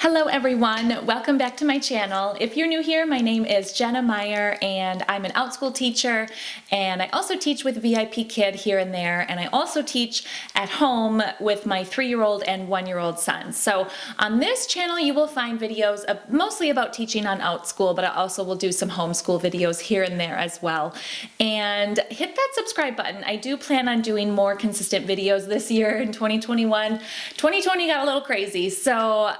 Hello everyone, welcome back to my channel. If you're new here, my name is Jenna Meyer and I'm an Outschool teacher, and I also teach with VIP Kid here and there, and I also teach at home with my 3-year-old and 1-year-old sons. So on this channel you will find videos mostly about teaching on Outschool, but I also will do some homeschool videos here and there as well. And hit that subscribe button. I do plan on doing more consistent videos this year in 2021. 2020 got a little crazy, so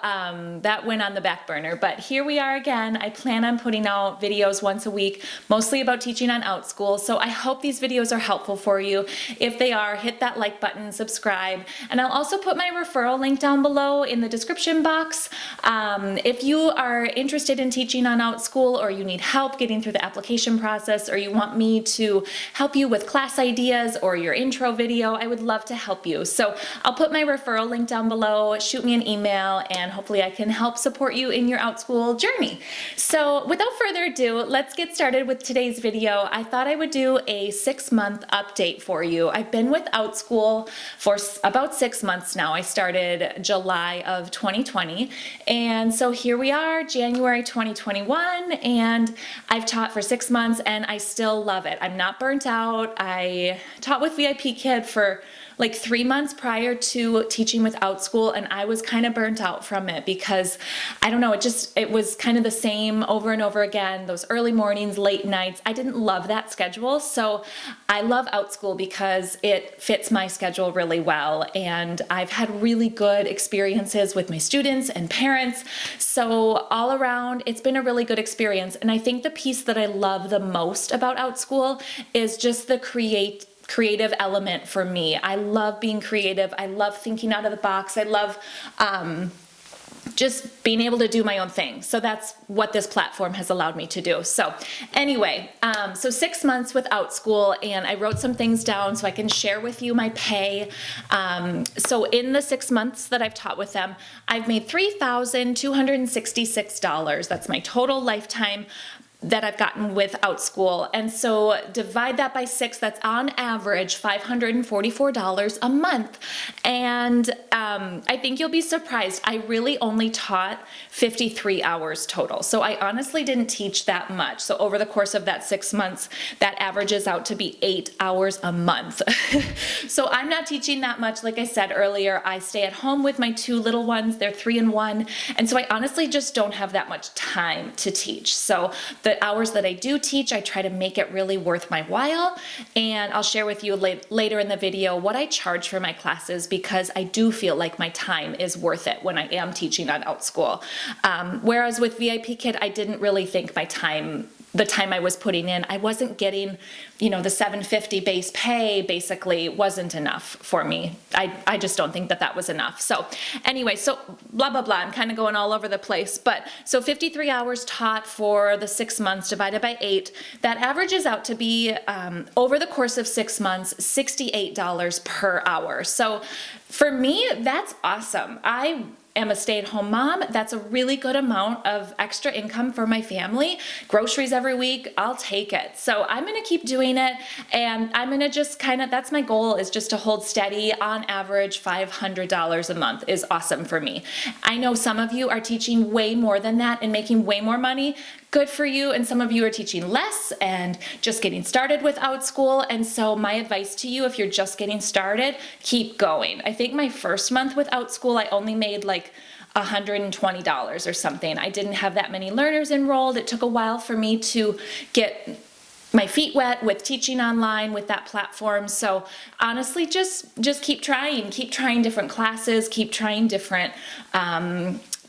that went on the back burner, but here we are again. I plan on putting out videos once a week, mostly about teaching on Outschool, so I hope these videos are helpful for you. If they are, hit that like button, subscribe, and I'll also put my referral link down below in the description box. If you are interested in teaching on Outschool, or you need help getting through the application process, or you want me to help you with class ideas or your intro video, I would love to help you. So I'll put my referral link down below, shoot me an email, and hopefully I can help support you in your Outschool journey. So without further ado, let's get started with today's video. I thought I would do a 6-month update for you. I've been with Outschool for about 6 months now. I started July of 2020, and so here we are, January 2021, and I've taught for 6 months and I still love it. I'm not burnt out. I taught with VIP Kid for like 3 months prior to teaching with Outschool, and I was kind of burnt out from it because, I don't know, it was kind of the same over and over again, those early mornings, late nights. I didn't love that schedule, so I love Outschool because it fits my schedule really well, and I've had really good experiences with my students and parents, so all around it's been a really good experience. And I think the piece that I love the most about Outschool is just the creative element for me. I love being creative. I love thinking out of the box. I love just being able to do my own thing. So that's what this platform has allowed me to do. So anyway, so 6 months with Outschool, and I wrote some things down so I can share with you my pay. So in the 6 months that I've taught with them, I've made $3,266. That's my total lifetime that I've gotten with Outschool. And so divide that by 6, that's on average $544 a month. And I think you'll be surprised. I really only taught 53 hours total. So I honestly didn't teach that much. So over the course of that 6 months, that averages out to be 8 hours a month. So I'm not teaching that much. Like I said earlier, I stay at home with my 2 little ones. They're 3 and 1. And so I honestly just don't have that much time to teach. So the hours that I do teach, I try to make it really worth my while, and I'll share with you later in the video what I charge for my classes, because I do feel like my time is worth it when I am teaching on Outschool. Whereas with VIP Kid, I didn't really think the time I was putting in, I wasn't getting, the $750 base pay basically wasn't enough for me. I just don't think that was enough. So anyway, so blah, blah, blah. I'm kind of going all over the place. But so 53 hours taught for the 6 months divided by 8, that averages out to be, over the course of 6 months, $68 per hour. So for me, that's awesome. I am a stay-at-home mom. That's a really good amount of extra income for my family. Groceries every week, I'll take it. So I'm going to keep doing it, and I'm going to just that's my goal, is just to hold steady. On average, $500 a month is awesome for me. I know some of you are teaching way more than that and making way more money. Good for you. And some of you are teaching less and just getting started with Outschool. And so my advice to you, if you're just getting started, keep going. I think my first month with Outschool, I only made like $120 or something. I didn't have that many learners enrolled. It took a while for me to get my feet wet with teaching online with that platform. So honestly, just keep trying different classes, keep trying different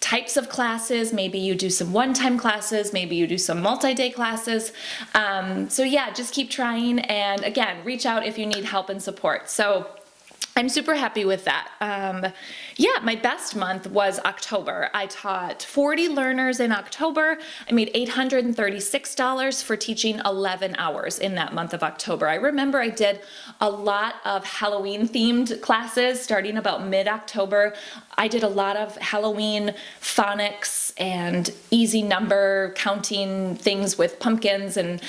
types of classes. Maybe you do some one-time classes, maybe you do some multi-day classes. So yeah, just keep trying, and again, reach out if you need help and support. So I'm super happy with that. Yeah, my best month was October. I taught 40 learners in October. I made $836 for teaching 11 hours in that month of October. I remember I did a lot of Halloween themed classes starting about mid-October. I did a lot of Halloween phonics and easy number counting things with pumpkins and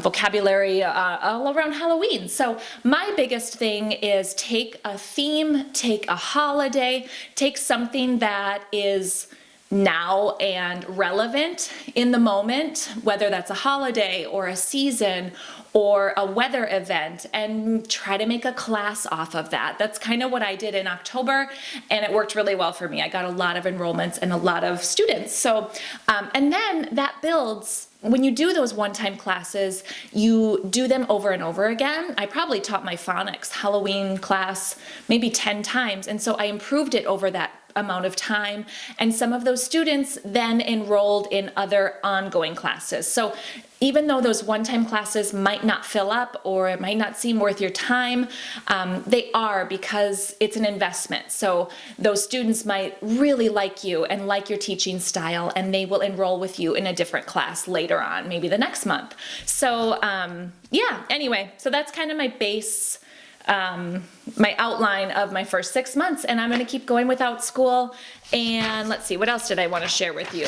vocabulary all around Halloween. So my biggest thing is take a theme, take a holiday, take something that is now and relevant in the moment, whether that's a holiday or a season or a weather event, and try to make a class off of that. That's kind of what I did in October, and it worked really well for me. I got a lot of enrollments and a lot of students. So, and then that builds. When you do those one-time classes, you do them over and over again. I probably taught my phonics Halloween class maybe 10 times, and so I improved it over that amount of time, and some of those students then enrolled in other ongoing classes. So even though those one-time classes might not fill up or it might not seem worth your time, they are, because it's an investment. So those students might really like you and like your teaching style, and they will enroll with you in a different class later on, maybe the next month. So yeah, anyway, so that's kind of my base, my outline of my first 6 months, and I'm going to keep going with Outschool. And let's see, what else did I want to share with you?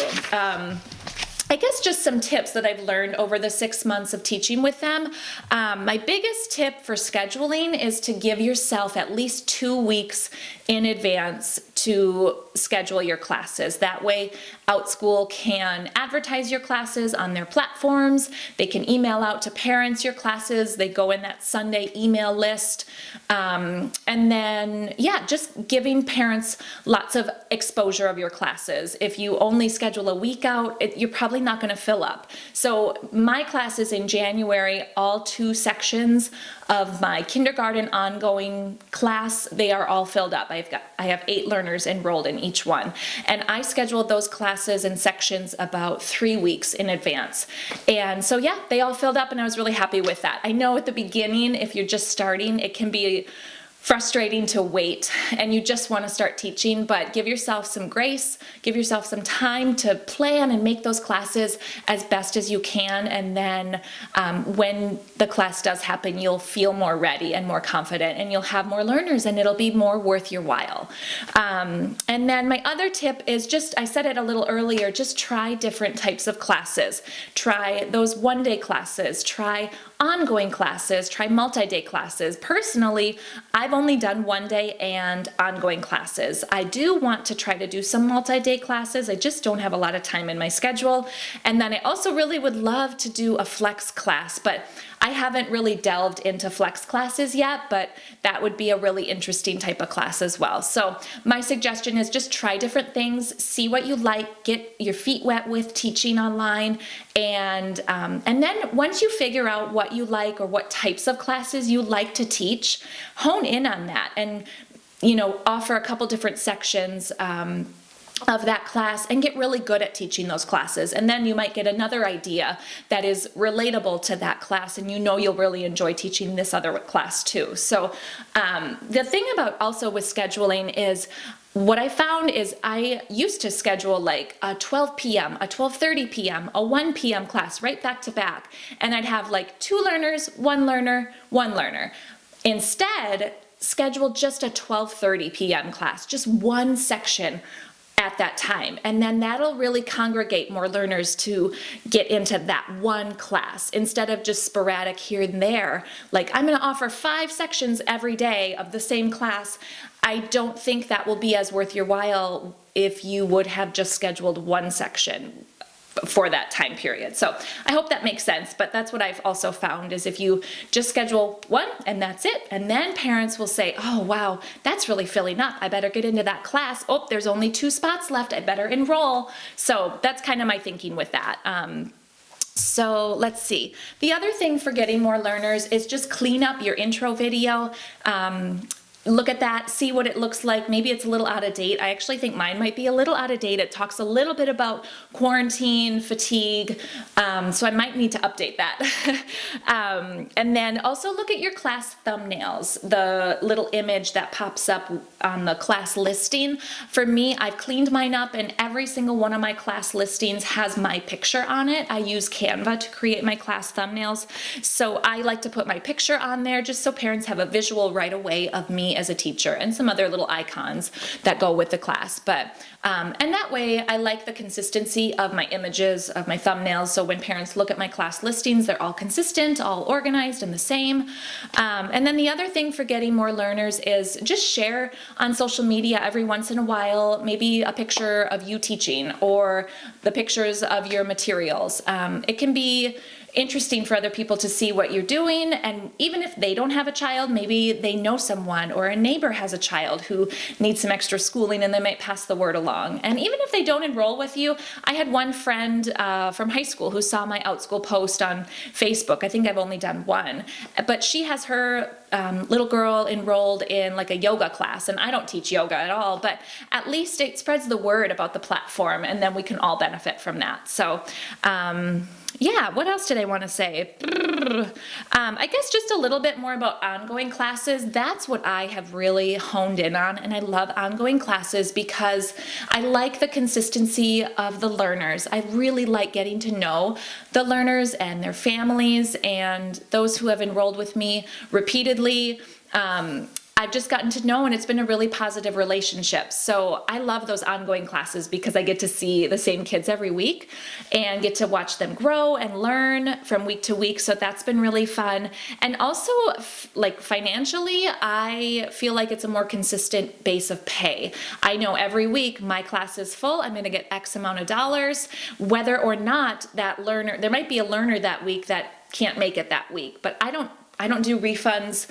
I guess just some tips that I've learned over the 6 months of teaching with them. My biggest tip for scheduling is to give yourself at least 2 weeks in advance to schedule your classes. That way, Outschool can advertise your classes on their platforms. They can email out to parents your classes. They go in that Sunday email list. And then, yeah, just giving parents lots of exposure of your classes. If you only schedule a week out, you're probably not going to fill up. So my classes in January, all 2 sections of my kindergarten ongoing class, they are all filled up. I have 8 learners enrolled in each one. And I scheduled those classes and sections about 3 weeks in advance. And so yeah, they all filled up, and I was really happy with that. I know at the beginning, if you're just starting, it can be frustrating to wait and you just want to start teaching, but give yourself some grace, give yourself some time to plan and make those classes as best as you can. And then when the class does happen, you'll feel more ready and more confident, and you'll have more learners, and it'll be more worth your while. And then my other tip is just, I said it a little earlier, just try different types of classes. Try those one-day classes, try ongoing classes, try multi-day classes. Personally, I've only done one-day and ongoing classes. I do want to try to do some multi-day classes. I just don't have a lot of time in my schedule. And then I also really would love to do a flex class, but I haven't really delved into flex classes yet, but that would be a really interesting type of class as well. So my suggestion is just try different things, see what you like, get your feet wet with teaching online, and then once you figure out what you like or what types of classes you like to teach, hone in on that, and offer a couple different sections of that class and get really good at teaching those classes. And then you might get another idea that is relatable to that class, and you'll really enjoy teaching this other class too. So the thing about also with scheduling is, what I found is I used to schedule like a 12 p.m., a 12:30 p.m., a 1 p.m. class right back to back. And I'd have like 2 learners, 1 learner, 1 learner. Instead, schedule just a 12:30 p.m. class, just one section at that time, and then that'll really congregate more learners to get into that one class instead of just sporadic here and there. Like, I'm going to offer 5 sections every day of the same class. I don't think that will be as worth your while if you would have just scheduled one section for that time period. So I hope that makes sense, but that's what I've also found is if you just schedule one and that's it, and then parents will say, oh wow, that's really filling up, I better get into that class. Oh, there's only 2 spots left, I better enroll. So that's kind of my thinking with that. So let's see. The other thing for getting more learners is just clean up your intro video. Look at that, see what it looks like. Maybe it's a little out of date. I actually think mine might be a little out of date. It talks a little bit about quarantine, fatigue, so I might need to update that. And then also look at your class thumbnails, the little image that pops up on the class listing. For me, I've cleaned mine up, and every single one of my class listings has my picture on it. I use Canva to create my class thumbnails, so I like to put my picture on there just so parents have a visual right away of me me as a teacher, and some other little icons that go with the class. But and that way I like the consistency of my images, of my thumbnails, so when parents look at my class listings, they're all consistent, all organized and the same. And then the other thing for getting more learners is just share on social media every once in a while, maybe a picture of you teaching or the pictures of your materials. It can be interesting for other people to see what you're doing, and even if they don't have a child, maybe they know someone or a neighbor has a child who needs some extra schooling and they might pass the word along. And even if they don't enroll with you, I had one friend from high school who saw my Outschool post on Facebook. I think I've only done one, but she has her little girl enrolled in like a yoga class, and I don't teach yoga at all, but at least it spreads the word about the platform, and then we can all benefit from that. So yeah, what else did I want to say? I guess just a little bit more about ongoing classes. That's what I have really honed in on, and I love ongoing classes because I like the consistency of the learners. I really like getting to know the learners and their families and those who have enrolled with me repeatedly. I've just gotten to know, and it's been a really positive relationship. So I love those ongoing classes because I get to see the same kids every week and get to watch them grow and learn from week to week. So that's been really fun. And also, like financially, I feel like it's a more consistent base of pay. I know every week my class is full, I'm going to get X amount of dollars, whether or not that learner, there might be a learner that week that can't make it that week, but I don't do refunds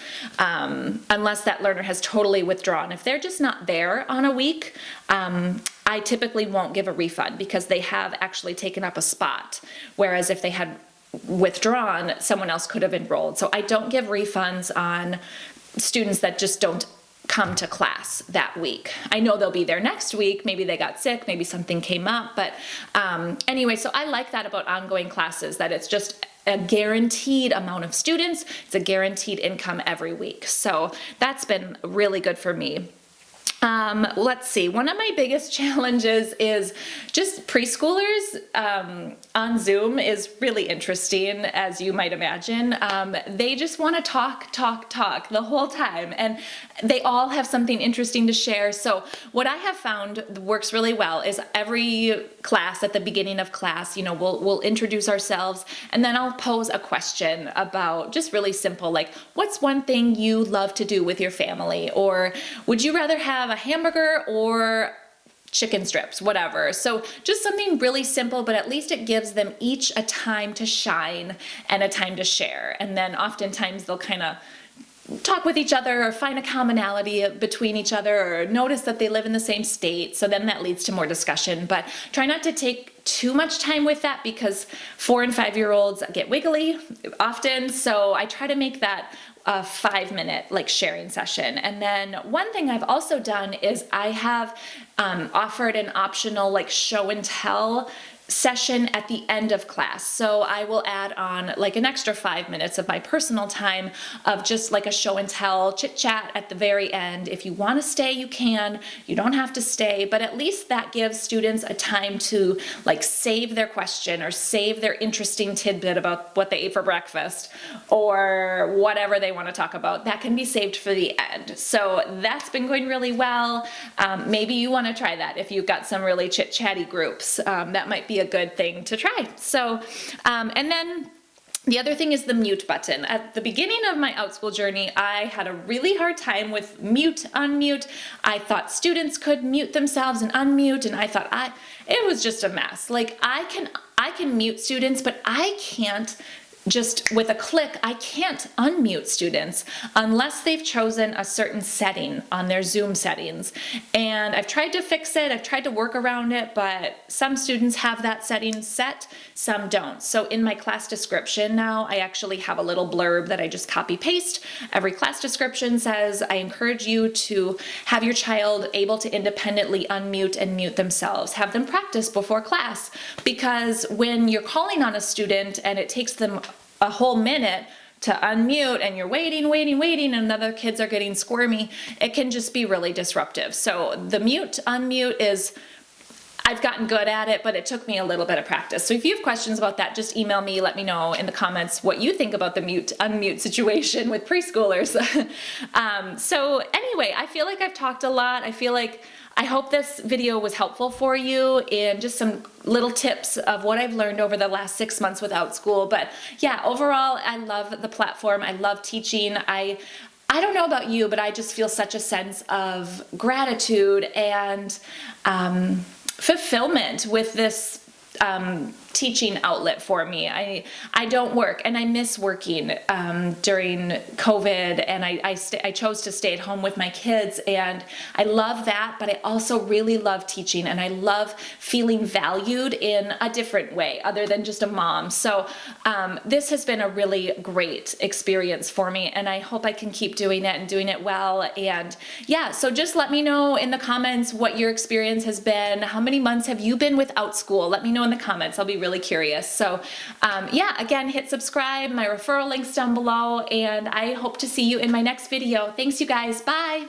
unless that learner has totally withdrawn. If they're just not there on a week, I typically won't give a refund because they have actually taken up a spot. Whereas if they had withdrawn, someone else could have enrolled. So I don't give refunds on students that just don't come to class that week. I know they'll be there next week. Maybe they got sick, maybe something came up. But anyway, so I like that about ongoing classes, that it's just a guaranteed amount of students. It's a guaranteed income every week. So that's been really good for me. Let's see, one of my biggest challenges is just preschoolers on Zoom is really interesting, as you might imagine. They just want to talk the whole time, and they all have something interesting to share. So what I have found works really well is every class, at the beginning of class, you know, we'll introduce ourselves, and then I'll pose a question about just really simple, like, what's one thing you love to do with your family? Or would you rather have a hamburger or chicken strips, whatever. So just something really simple, but at least it gives them each a time to shine and a time to share. And then oftentimes they'll kind of talk with each other or find a commonality between each other or notice that they live in the same state. So then that leads to more discussion, but try not to take too much time with that because 4 and 5-year-olds get wiggly often. So I try to make that a 5-minute like sharing session. And then one thing I've also done is I have offered an optional like show and tell session at the end of class. So I will add on like an extra 5 minutes of my personal time of just like a show and tell chit chat at the very end. If you want to stay, you can. You don't have to stay, but at least that gives students a time to like save their question or save their interesting tidbit about what they ate for breakfast or whatever they want to talk about. That can be saved for the end. So that's been going really well. Maybe you want to try that if you've got some really chit-chatty groups. That might be a good thing to try. So, and then the other thing is the mute button. At the beginning of my Outschool journey, I had a really hard time with mute, unmute. I thought students could mute themselves and unmute, and I thought it was just a mess. Like I can mute students, but I can't just with a click, I can't unmute students unless they've chosen a certain setting on their Zoom settings. And I've tried to fix it, I've tried to work around it, but some students have that setting set, some don't. So in my class description now, I actually have a little blurb that I just copy paste. Every class description says, I encourage you to have your child able to independently unmute and mute themselves. Have them practice before class, because when you're calling on a student and it takes them a whole minute to unmute and you're waiting, and other kids are getting squirmy, it can just be really disruptive. So the mute, unmute is, I've gotten good at it, but it took me a little bit of practice. So if you have questions about that, just email me, let me know in the comments what you think about the unmute situation with preschoolers. So anyway, I feel like I've talked a lot. I hope this video was helpful for you in just some little tips of what I've learned over the last 6 months with Outschool. But yeah, overall, I love the platform. I love teaching. I don't know about you, but I just feel such a sense of gratitude and fulfillment with this teaching outlet for me. I don't work, and I miss working during COVID, and I chose to stay at home with my kids, and I love that, but I also really love teaching, and I love feeling valued in a different way other than just a mom. So this has been a really great experience for me, and I hope I can keep doing it and doing it well. And yeah, so just let me know in the comments what your experience has been. How many months have you been with Outschool? Let me know in the comments. I'll be really curious. So yeah, again, hit subscribe, my referral links down below, and I hope to see you in my next video. Thanks, you guys. Bye.